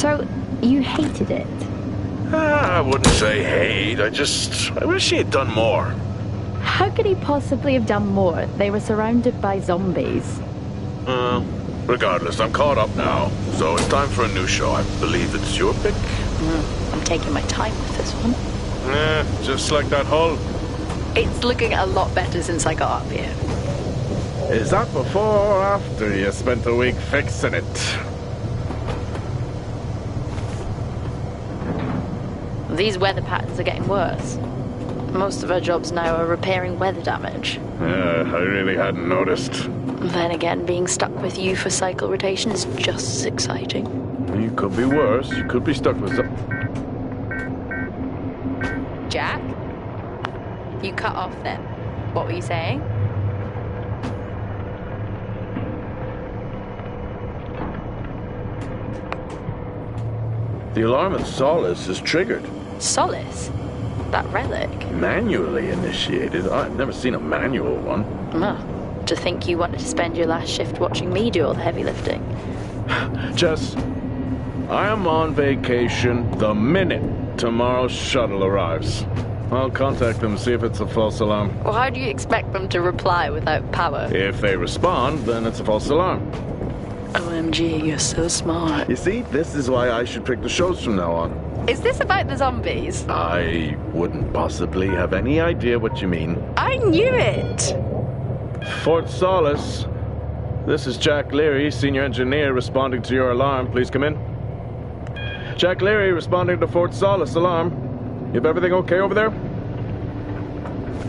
So, you hated it? I wouldn't say hate. I wish he had done more. How could he possibly have done more? They were surrounded by zombies. Regardless, I'm caught up now. So it's time for a new show. I believe it's your pick. I'm taking my time with this one. Just like that hull. It's looking a lot better since I got up here. Is that before or after you spent a week fixing it? These weather patterns are getting worse. Most of our jobs now are repairing weather damage. Yeah, I really hadn't noticed. Then again, being stuck with you for cycle rotation is just as exciting. You could be worse. You could be stuck with Jack? You cut off then. What were you saying? The alarm at Solace is triggered. Solace? That relic? Manually initiated? I've never seen a manual one. To think you wanted to spend your last shift watching me do all the heavy lifting. Jess, I am on vacation the minute tomorrow's shuttle arrives. I'll contact them, see if it's a false alarm. Well, how do you expect them to reply without power? If they respond, then it's a false alarm. OMG, you're so smart. You see, this is why I should pick the shows from now on. Is this about the zombies? I wouldn't possibly have any idea what you mean. I knew it! Fort Solace. This is Jack Leary, senior engineer, responding to your alarm. Please come in. Jack Leary responding to Fort Solace alarm. You have everything okay over there?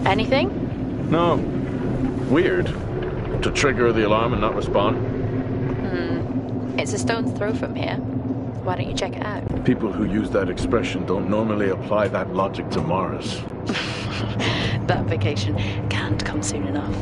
Anything? No. Weird. To trigger the alarm and not respond. It's a stone's throw from here. Why don't you check it out? People who use that expression don't normally apply that logic to Mars. That vacation can't come soon enough.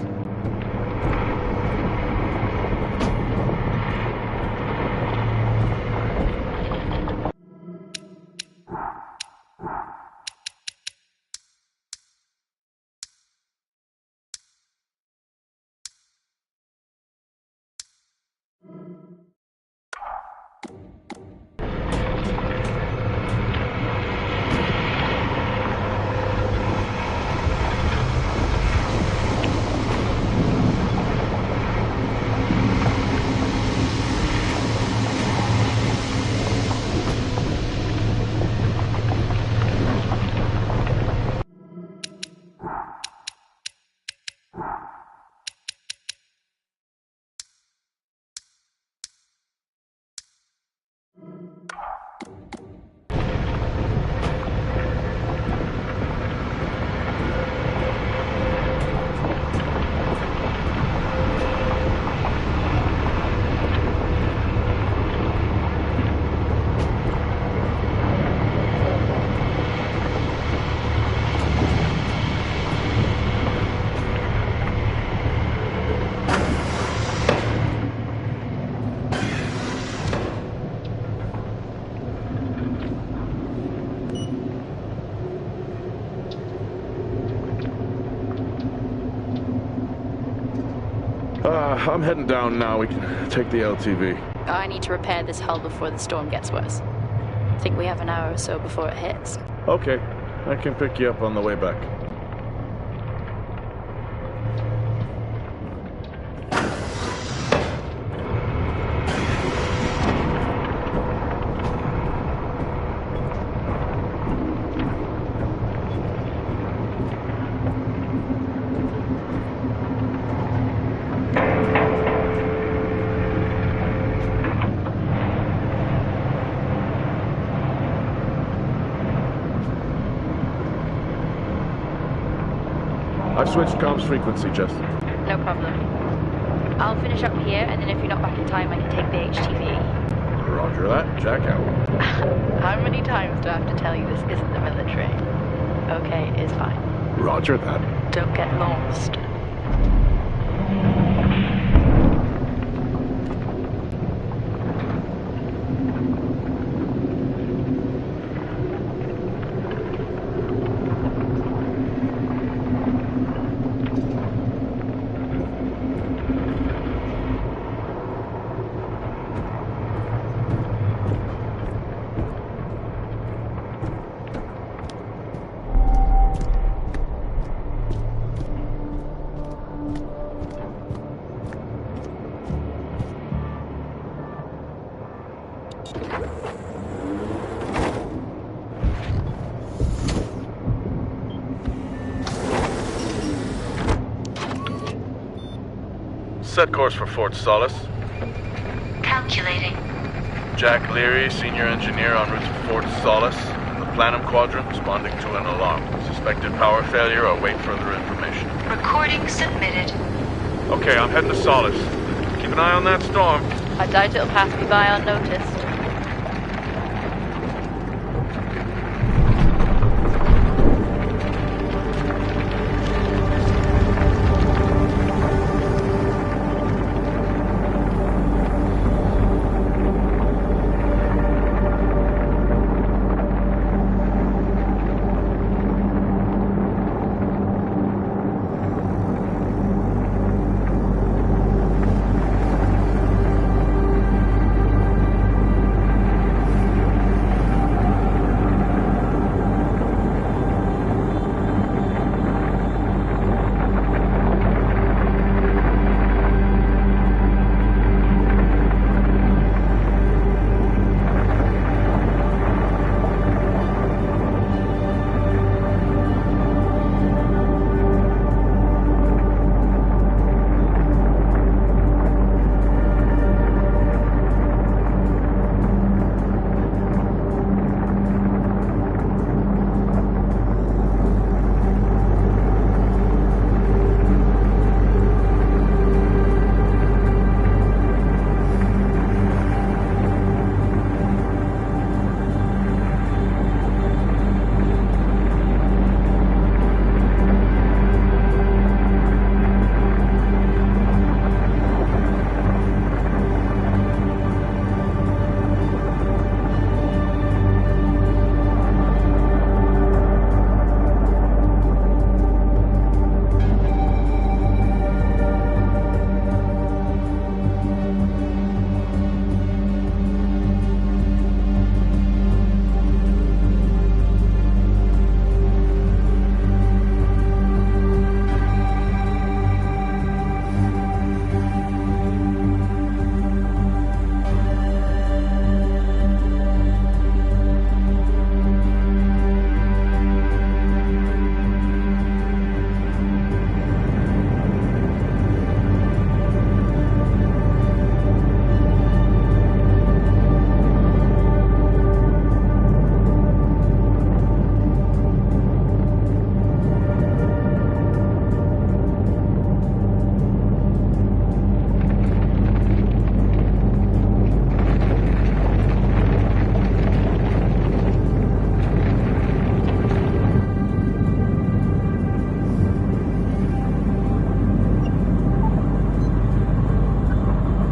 I'm heading down now. We can take the LTV. I need to repair this hull before the storm gets worse. I think we have an hour or so before it hits. Okay. I can pick you up on the way back. I've switched comms frequency, Jess. No problem. I'll finish up here, and then if you're not back in time, I can take the HTV. Roger that. Jack out. How many times do I have to tell you this isn't the military? Okay, it's fine. Roger that. Don't get lost. Set course for Fort Solace. Calculating. Jack Leary, senior engineer en route to Fort Solace. In the Planum Quadrant, responding to an alarm. Suspected power failure or wait further information. Recording submitted. Okay, I'm heading to Solace. Keep an eye on that storm. I doubt it'll pass me by unnoticed.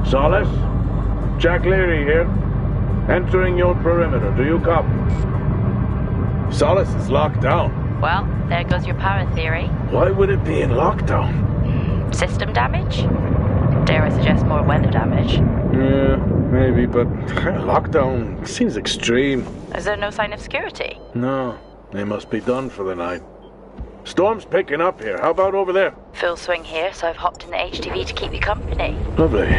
Solace? Jack Leary here. Entering your perimeter. Do you copy? Solace is locked down. Well, there goes your power theory. Why would it be in lockdown? System damage? Dare I suggest more weather damage? Yeah, maybe, but lockdown seems extreme. Is there no sign of security? No, they must be done for the night. Storm's picking up here. How about over there? Full swing here, so I've hopped in the HTV to keep you company. Lovely.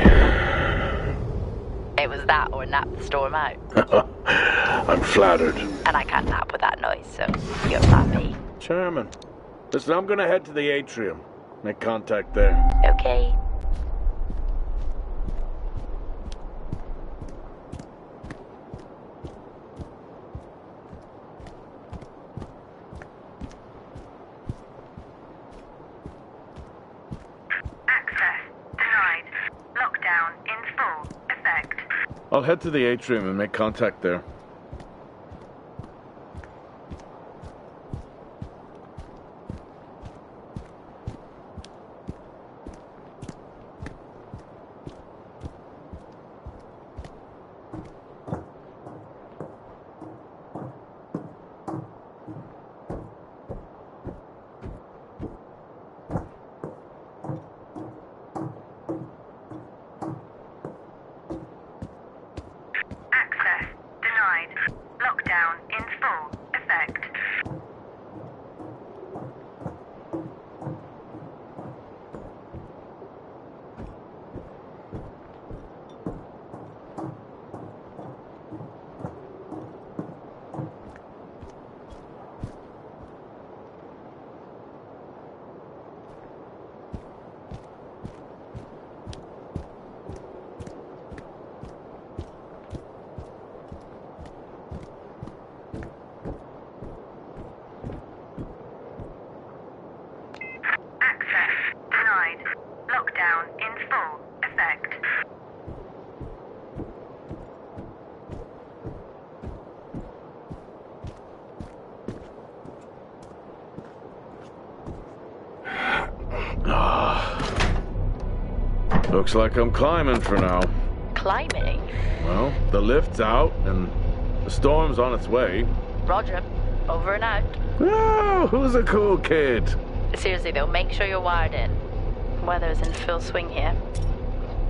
It was that or nap the storm out. I'm flattered. And I can't nap with that noise, so you're happy. Charming. Listen, I'm gonna head to the atrium. Make contact there. Okay. Access denied. Lockdown in full effect. I'll head to the atrium and make contact there. Access denied. effect. Looks like I'm climbing for now. Climbing? Well, the lift's out and the storm's on its way. Roger. Over and out. Oh, who's a cool kid? Seriously though, make sure you're wired in. Weather's in full swing here.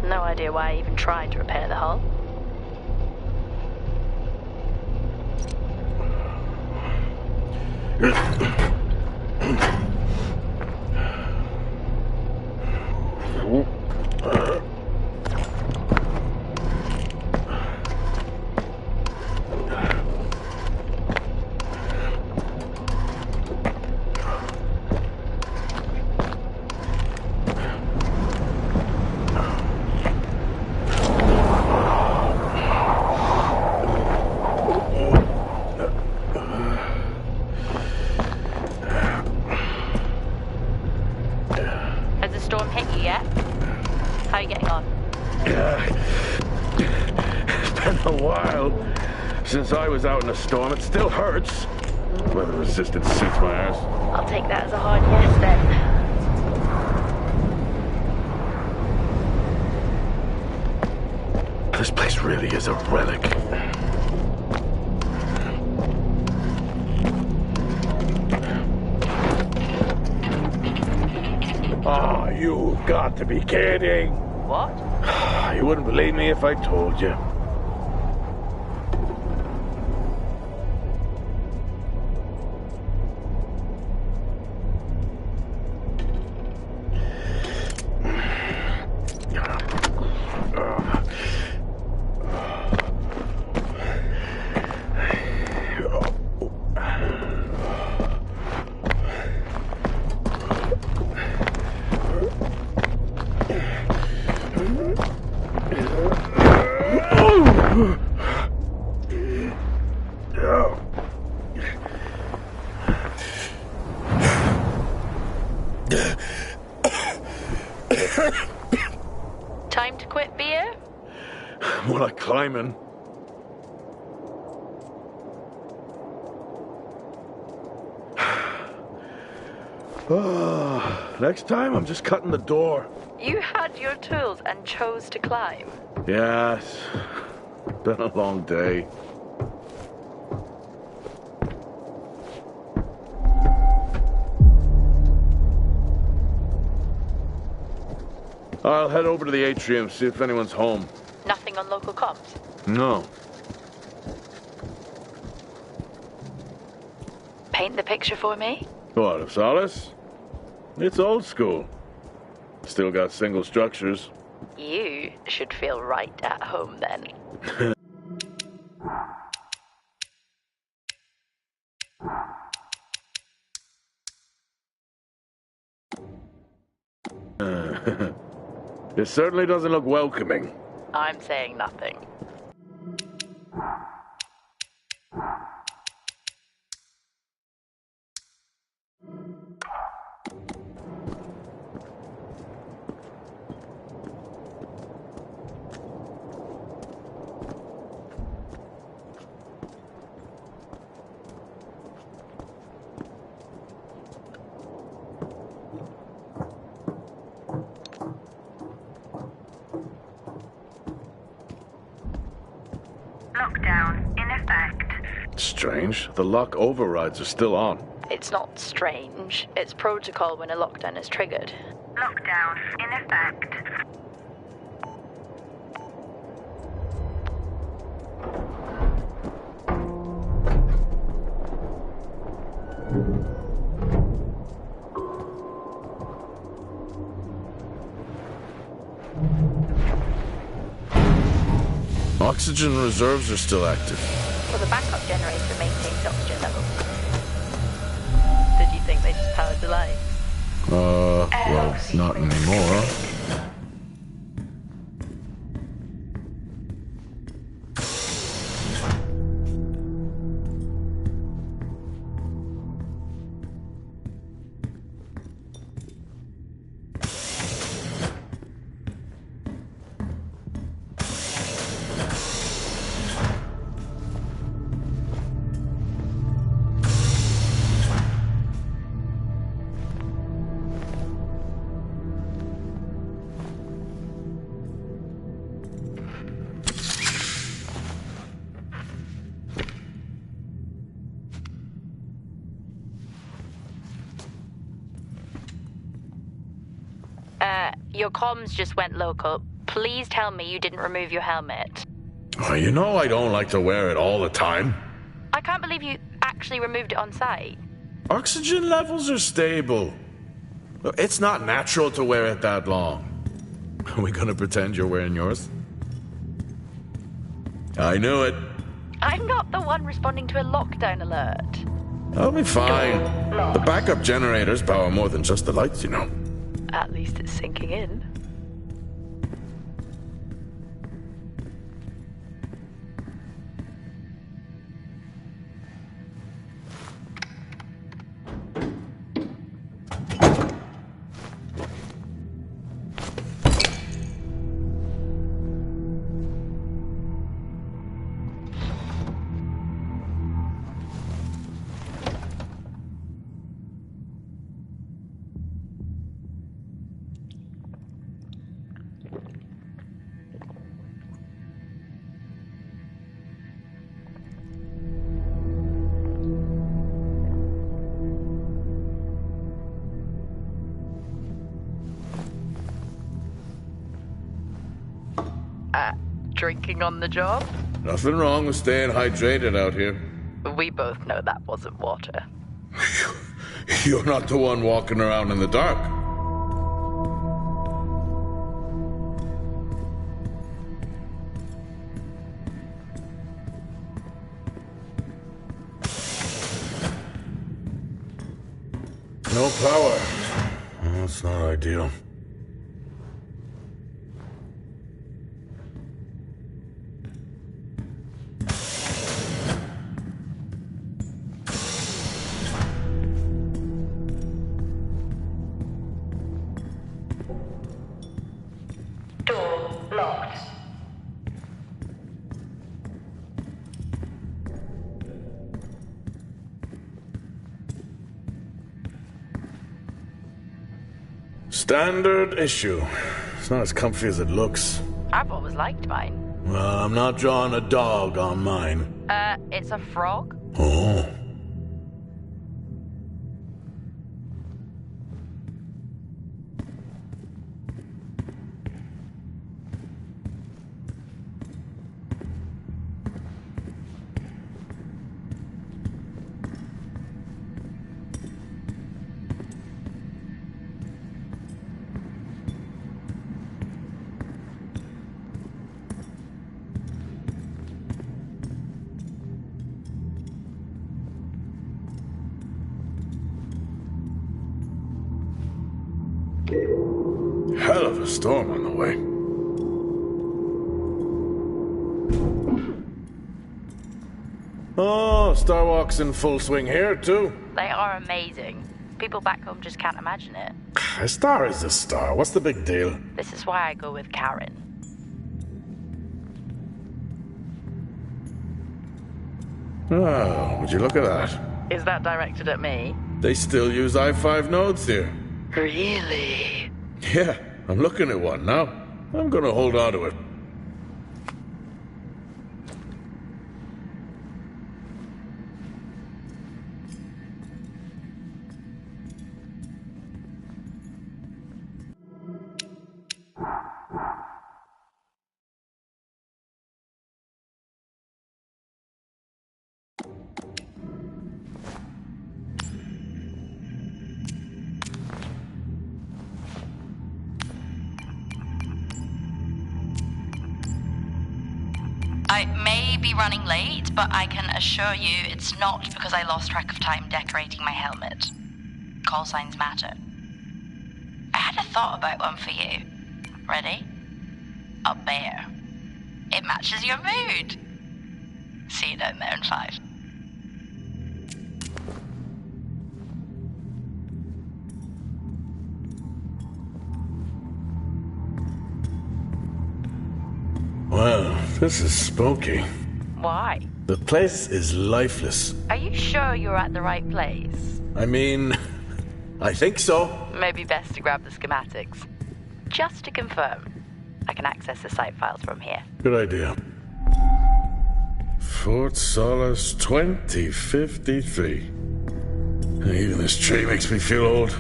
No idea why I even tried to repair the hull. Has the storm hit you yet? How are you getting on? It's been a while since I was out in a storm. It still hurts. Weather resistance suits my ass. I'll take that as a hard yes then. This place really is a relic. Oh, you've got to be kidding. What? You wouldn't believe me if I told you. Time to quit beer? More like climbing. Next time, I'm just cutting the door. You had your tools and chose to climb. Yes. Been a long day. I'll head over to the atrium, see if anyone's home. Nothing on local comms? No. Paint the picture for me? What, of Solace? It's old school. Still got single structures. You should feel right at home then. It certainly doesn't look welcoming. I'm saying nothing. Lockdown in effect. Strange. The lock overrides are still on. It's not strange. It's protocol when a lockdown is triggered. Lockdown in effect. Oxygen reserves are still active. Well, the backup generator maintains oxygen levels. Did you think they just powered the lights? Well, not anymore. your comms just went local. Please tell me you didn't remove your helmet. Oh, you know I don't like to wear it all the time. I can't believe you actually removed it on site. Oxygen levels are stable. It's not natural to wear it that long. Are we gonna pretend you're wearing yours? I knew it. I'm not the one responding to a lockdown alert. I'll be fine. The backup generators power more than just the lights, you know. At least it's sinking in. Drinking on the job? Nothing wrong with staying hydrated out here. We both know that wasn't water. You're not the one walking around in the dark. No power. That's not ideal. Standard issue. It's not as comfy as it looks. I've always liked mine. Well, I'm not drawing a dog on mine. It's a frog? Oh. Hell of a storm on the way. Oh, Starwalk's in full swing here, too. They are amazing. People back home just can't imagine it. A star is a star. What's the big deal? This is why I go with Karen. Oh, would you look at that? Is that directed at me? They still use i5 nodes here. Really? Yeah, I'm looking at one now. I'm gonna hold on to it. I may be running late, but I can assure you it's not because I lost track of time decorating my helmet. Call signs matter. I had a thought about one for you. Ready? A bear. It matches your mood. See you down there in 5. Well, this is spooky. Why? The place is lifeless. Are you sure you're at the right place? I mean, I think so. Maybe best to grab the schematics. Just to confirm, I can access the site files from here. Good idea. Fort Solace 2053. Even this tree makes me feel old.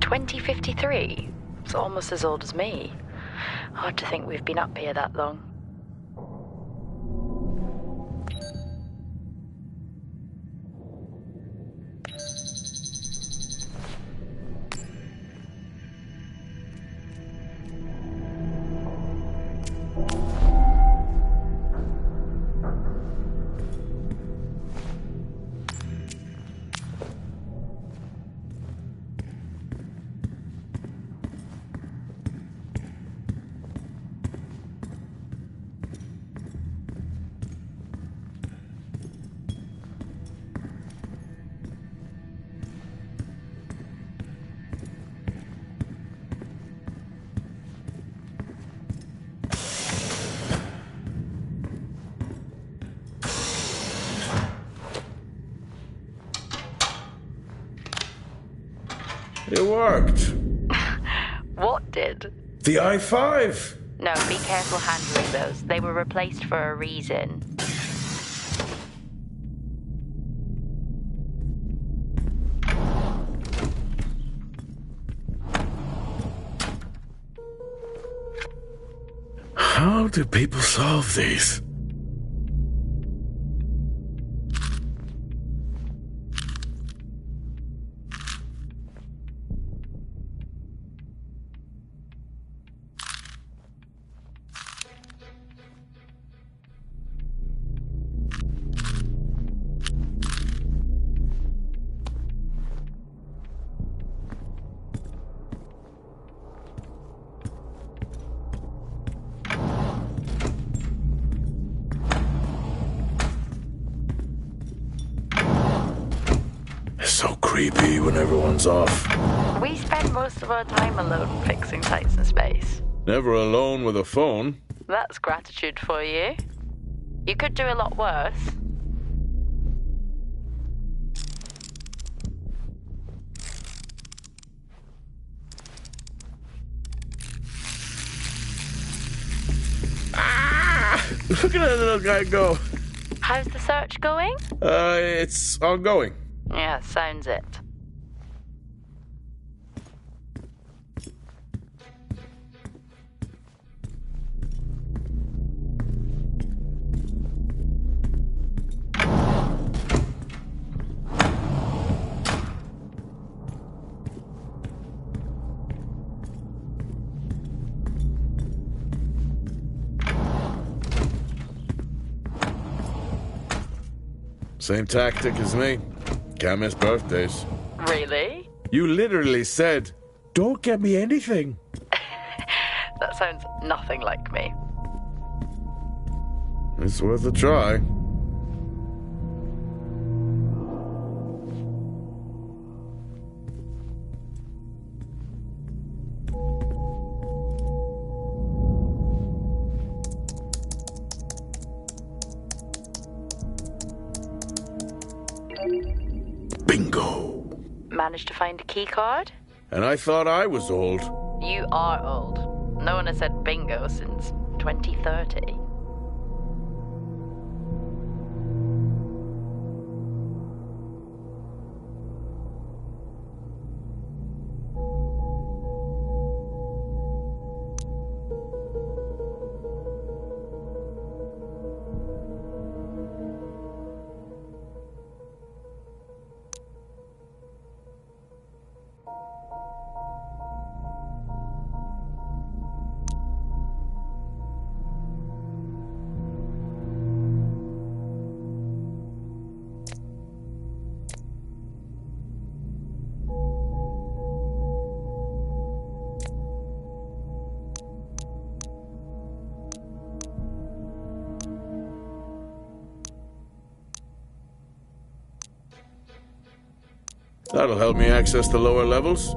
2053? It's almost as old as me. Hard to think we've been up here that long. It worked. What did? The i5. No, be careful handling those. They were replaced for a reason. How do people solve these? So creepy when everyone's off. We spend most of our time alone fixing sites in space. Never alone with a phone. That's gratitude for you. You could do a lot worse. Look at that little guy go. How's the search going? It's ongoing. Yeah, sounds it. Same tactic as me. Can't miss birthdays. Really? You literally said, "Don't get me anything." That sounds nothing like me. It's worth a try. Bingo. Managed to find a key card? And I thought I was old. You are old. No one has said bingo since 2030. That'll help me access the lower levels.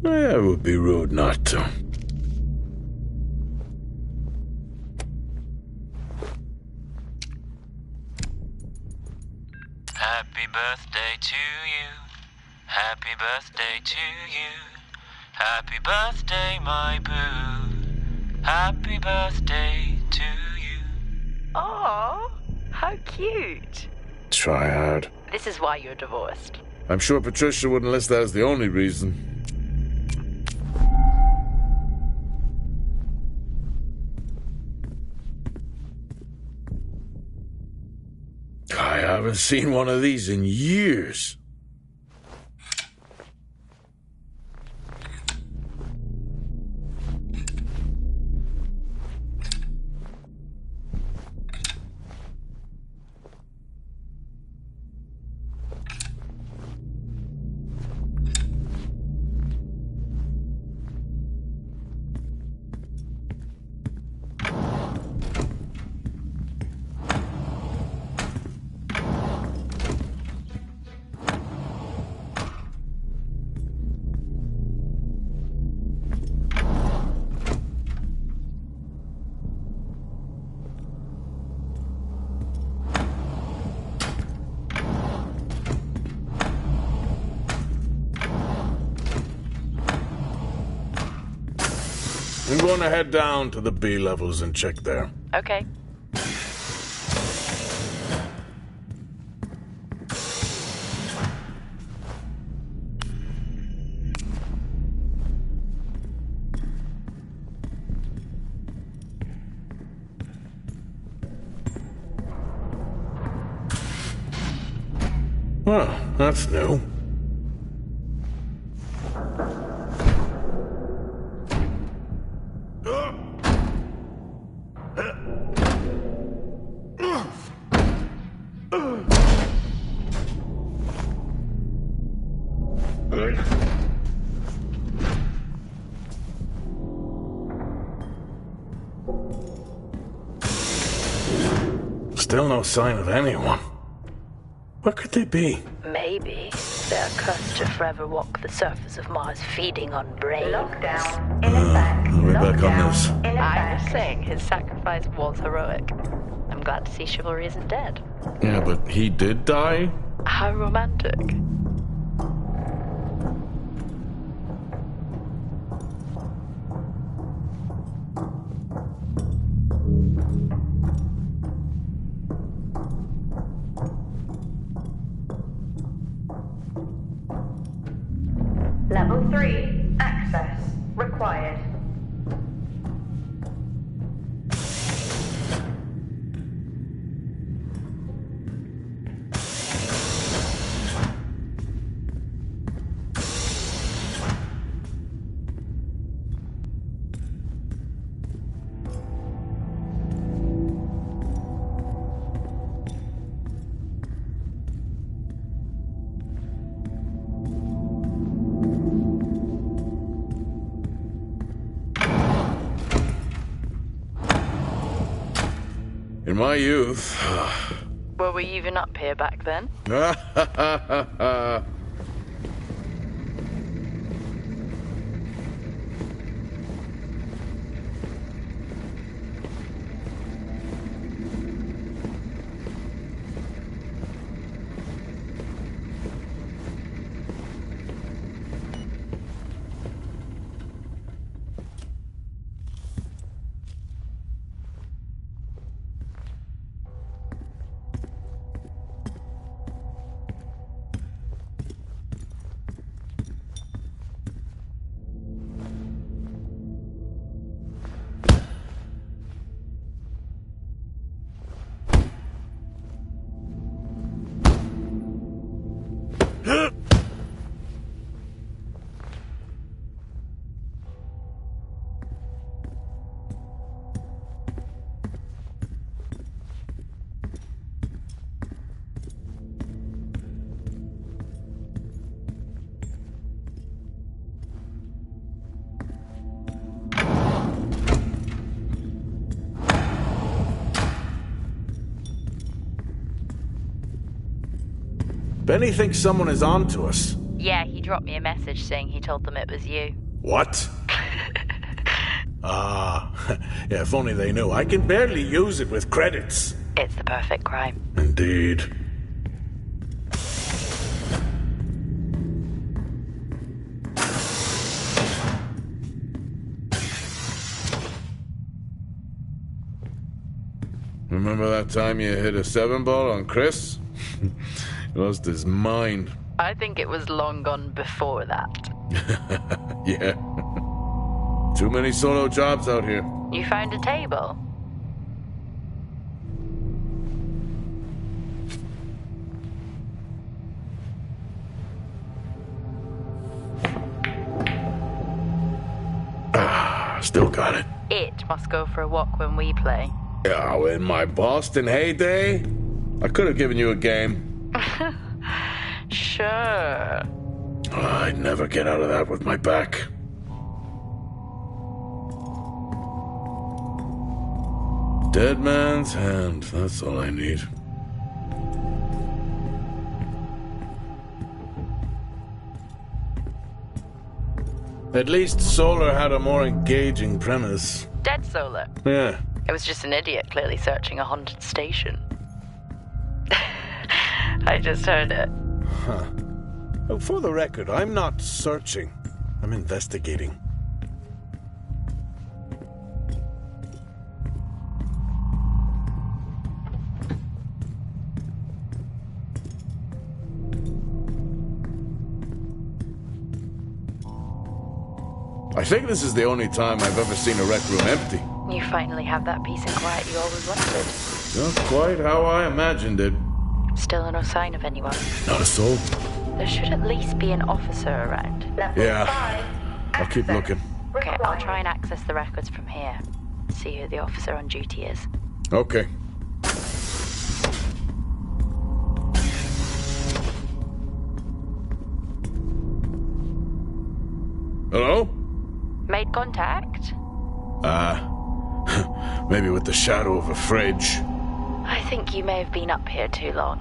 It would be rude not to. Happy birthday to you. Happy birthday to you. Happy birthday, my boo. Happy birthday to you. Oh, how cute. Try hard. This is why you're divorced. I'm sure Patricia wouldn't list that as the only reason. I haven't seen one of these in years. I'm going to head down to the B levels and check there. Okay. Well, that's new. Still no sign of anyone. What could they be? Maybe they're cursed to forever walk the surface of Mars feeding on brains. Lockdown in effect. I'll be back on Lockdown this. in I was effect. saying his sacrifice was heroic. I'm glad to see chivalry isn't dead. Yeah, but he did die? How romantic. Level 3. Access required. In my youth... Were we even up here back then? Benny thinks someone is on to us. Yeah, he dropped me a message saying he told them it was you. What? Ah, yeah, if only they knew. I can barely use it with credits. It's the perfect crime. Indeed. Remember that time you hit a 7-ball on Chris? He lost his mind. I think it was long gone before that. Yeah. Too many solo jobs out here. You found a table? Still got it. It must go for a walk when we play. Oh, in my Boston heyday, I could have given you a game. Sure. I'd never get out of that with my back. Dead man's hand, that's all I need. At least Solar had a more engaging premise. Dead Solar. Yeah. It was just an idiot clearly searching a haunted station. I just heard it. Huh. Oh, for the record, I'm not searching. I'm investigating. I think this is the only time I've ever seen a rec room empty. You finally have that peace and quiet you always wanted. Not quite how I imagined it. Still no sign of anyone. Not a soul. There should at least be an officer around. Level Yeah. 5. I'll keep Access looking. Okay, I'll required. try and access the records from here. See who the officer on duty is. Okay. Hello? Made contact? Maybe with the shadow of a fridge. I think you may have been up here too long.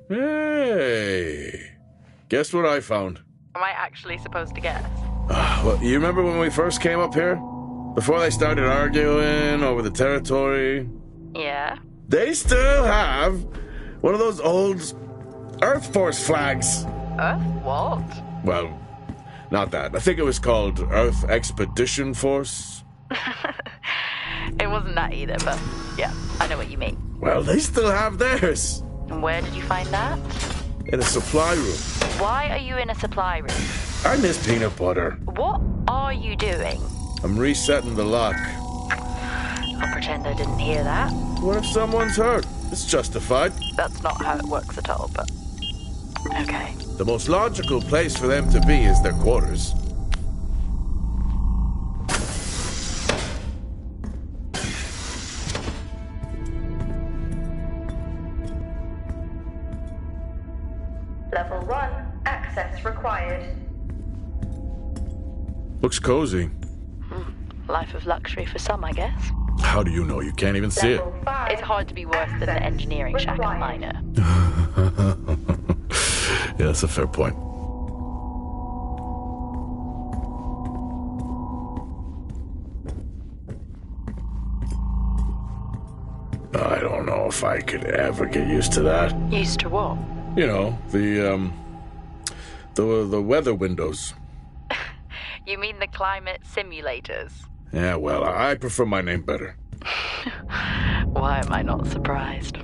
Hey. Guess what I found? Am I actually supposed to guess? Well, you remember when we first came up here? Before they started arguing over the territory? Yeah? They still have one of those old Earth Force flags. Earth? What? Well, not that. I think it was called Earth Expedition Force. It wasn't that either, but yeah, I know what you mean. Well, they still have theirs. And where did you find that? In a supply room. Why are you in a supply room? I miss peanut butter. What are you doing? I'm resetting the lock. I'll pretend I didn't hear that. What if someone's hurt? It's justified. That's not how it works at all, but... Okay. The most logical place for them to be is their quarters. Level 1. Access required. Looks cozy. Life of luxury for some, I guess. How do you know? You can't even see it. Level 5. It's hard to be worse than an engineering shack at Minor. Yeah, that's a fair point. I don't know if I could ever get used to that. Used to what? You know, the weather windows. You mean the climate simulators? Yeah, well, I prefer my name better. Why am I not surprised?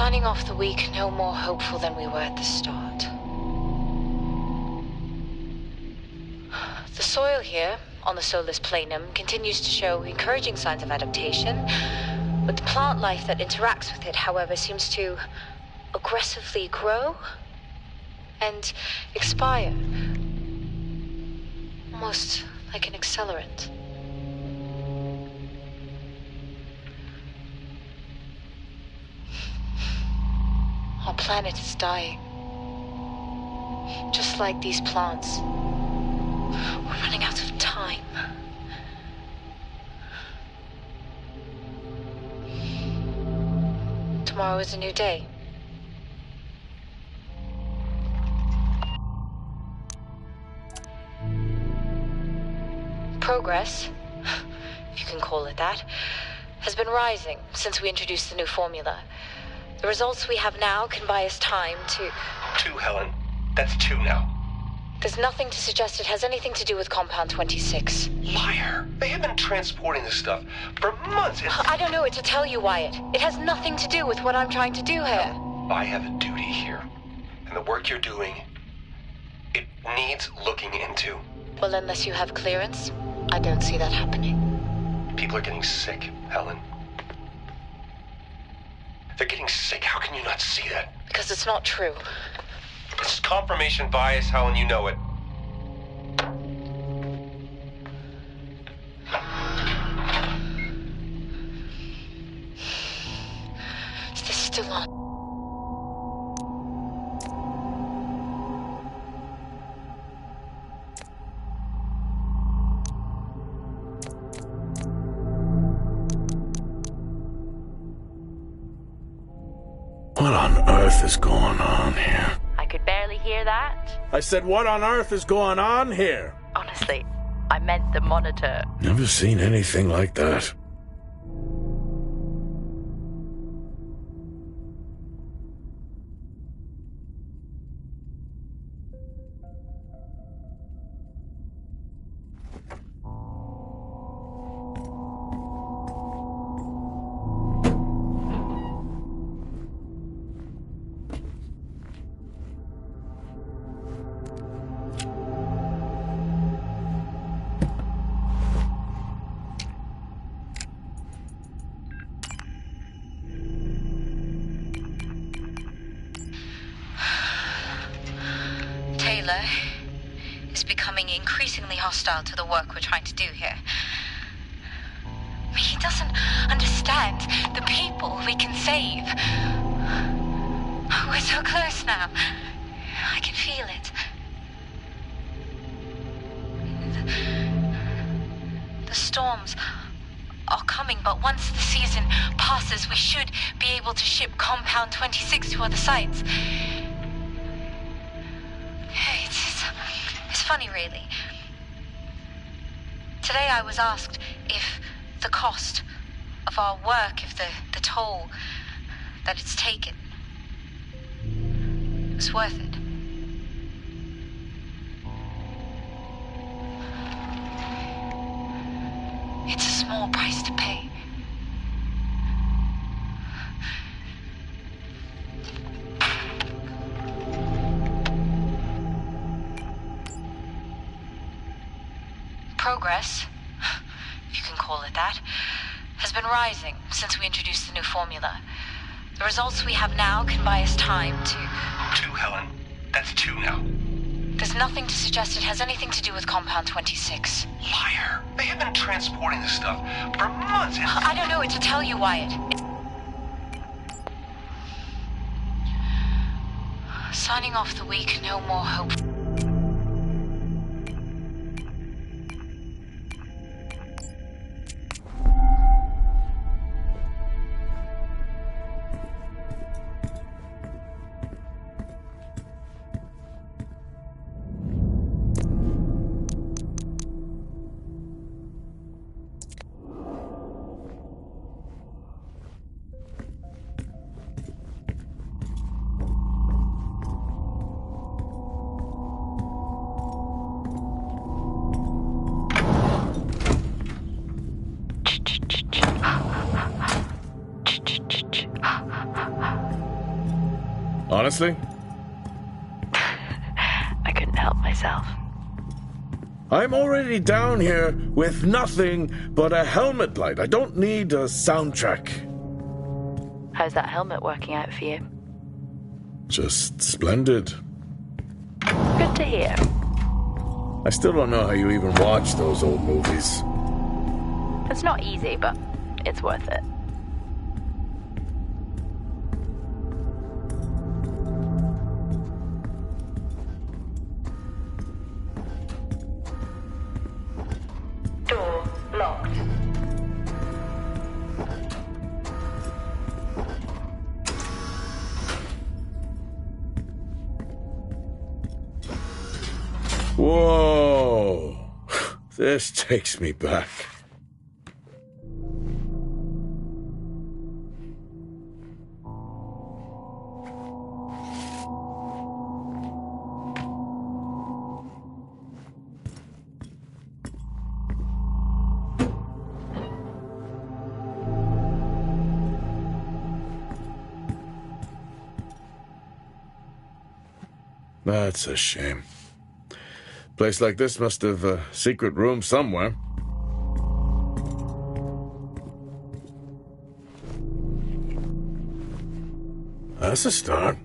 Signing off the week no more hopeful than we were at the start. The soil here, on the Solus Planum, continues to show encouraging signs of adaptation, but the plant life that interacts with it, however, seems to aggressively grow and expire, almost like an accelerant. Our planet is dying, just like these plants. We're running out of time. Tomorrow is a new day. Progress, if you can call it that, has been rising since we introduced the new formula. The results we have now can buy us time to... 2, Helen. That's 2 now. There's nothing to suggest it has anything to do with Compound 26. Liar. They have been transporting this stuff for months. I don't know what to tell you, Wyatt. It has nothing to do with what I'm trying to do here. I have a duty here. And the work you're doing, it needs looking into. Well, unless you have clearance, I don't see that happening. People are getting sick, Helen. They're getting sick. How can you not see that? Because it's not true. It's confirmation bias, Helen. You know it. Is this still on? What on earth is going on here? I could barely hear that. I said, what on earth is going on here? Honestly, I meant the monitor. Never seen anything like that. Is becoming increasingly hostile to the work we're trying to do here. He doesn't understand the people we can save. We're so close now. I can feel it. The storms are coming, but once the season passes, we should be able to ship Compound 26 to other sites. It's funny, really. Today I was asked if the cost of our work, if the toll that it's taken, was worth it. It's a small price to pay. Progress, if you can call it that, has been rising since we introduced the new formula. The results we have now can buy us time to... 2, Helen. That's 2 now. There's nothing to suggest it has anything to do with Compound 26. Liar. They have been transporting this stuff for months. I don't know what to tell you, Wyatt. Signing off the week, no more hope. Honestly? I couldn't help myself. I'm already down here with nothing but a helmet light. I don't need a soundtrack. How's that helmet working out for you? Just splendid. Good to hear. I still don't know how you even watch those old movies. It's not easy, but it's worth it. Door locked. Whoa! This takes me back. That's a shame. Place like this must have a secret room somewhere. That's a start.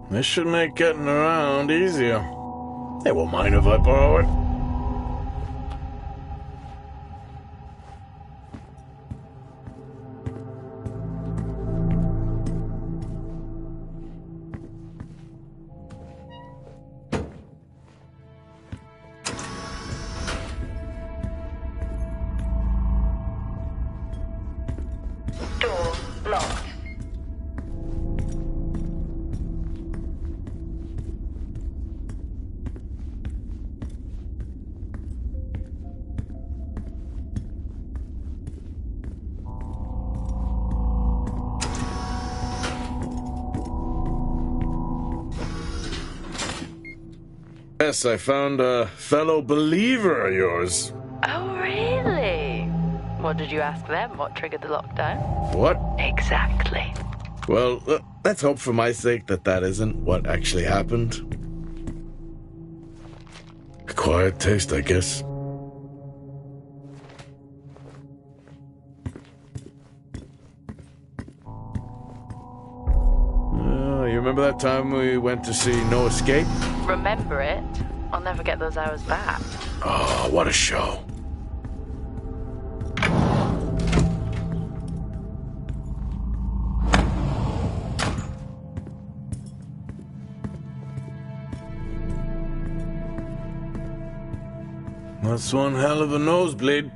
This should make getting around easier. They won't mind if I borrow it. Door locked. Yes, I found a fellow believer of yours. Oh, really? What did you ask them? What triggered the lockdown? What? Exactly. Well, let's hope for my sake that that isn't what actually happened. Acquired taste, I guess. You remember that time we went to see No Escape? Remember it? I'll never get those hours back. Oh, what a show. That's one hell of a nosebleed.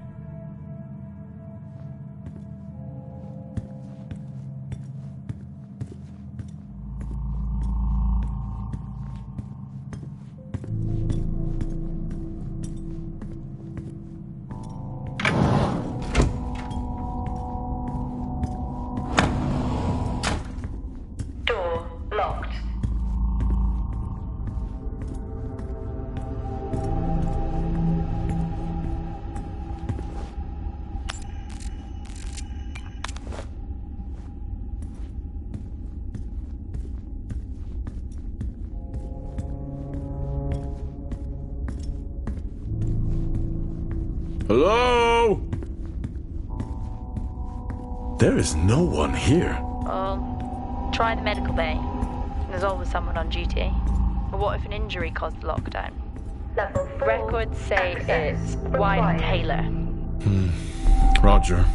Door locked. Hello? There is no one here. Well, try the medical bay. There's always someone on duty. But what if an injury caused the lockdown? Level 4. Records say access it's required. Wyatt Taylor. Roger.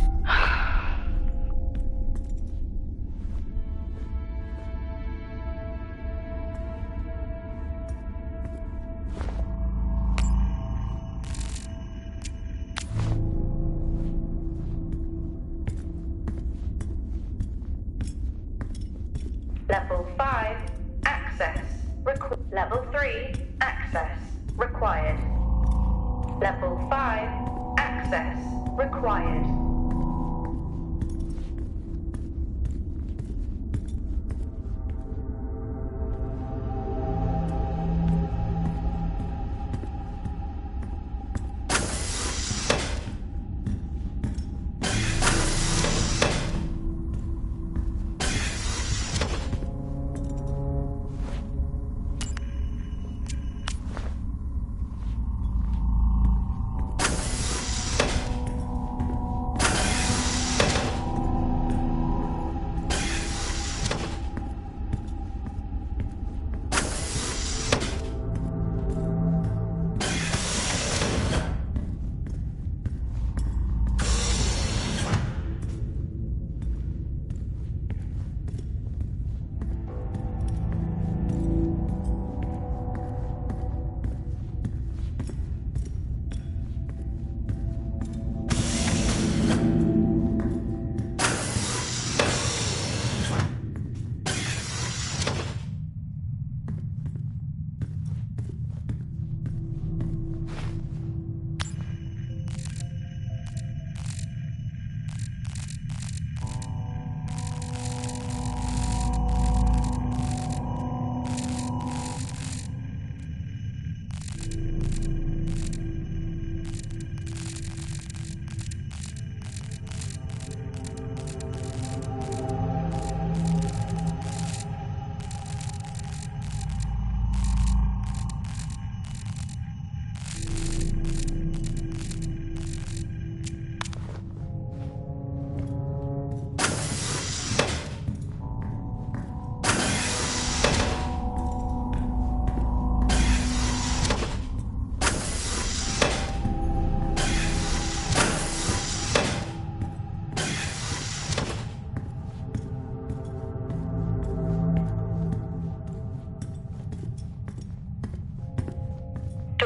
Level 5 access. Level 3 access required. Level 5 access required.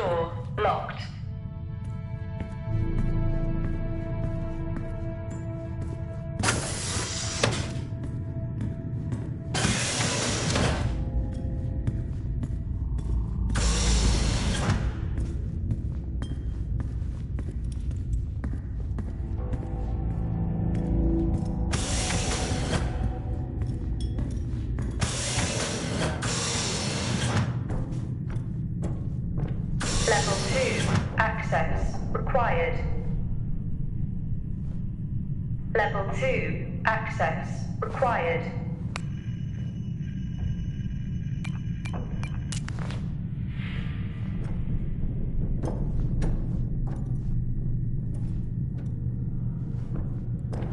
Door locked. Level 2, access required. Level 2, access required.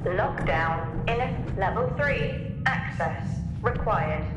Lockdown in level 3, access required.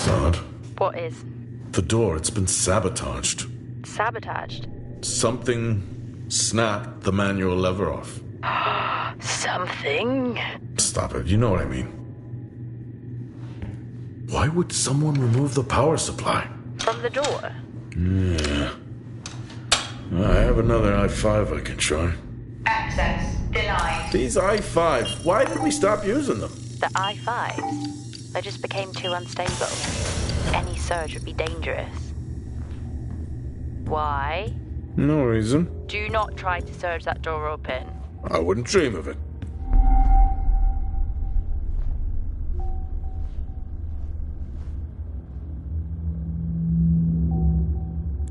That's odd. What is? The door, it's been sabotaged. Sabotaged? Something Snap the manual lever off. Something. Stop it, you know what I mean. Why would someone remove the power supply? From the door. Yeah. I have another i5 I can try. Access denied. These i5s, why did we stop using them? The i5s. They just became too unstable. Any surge would be dangerous. Why? No reason. Do not try to surge that door open. I wouldn't dream of it.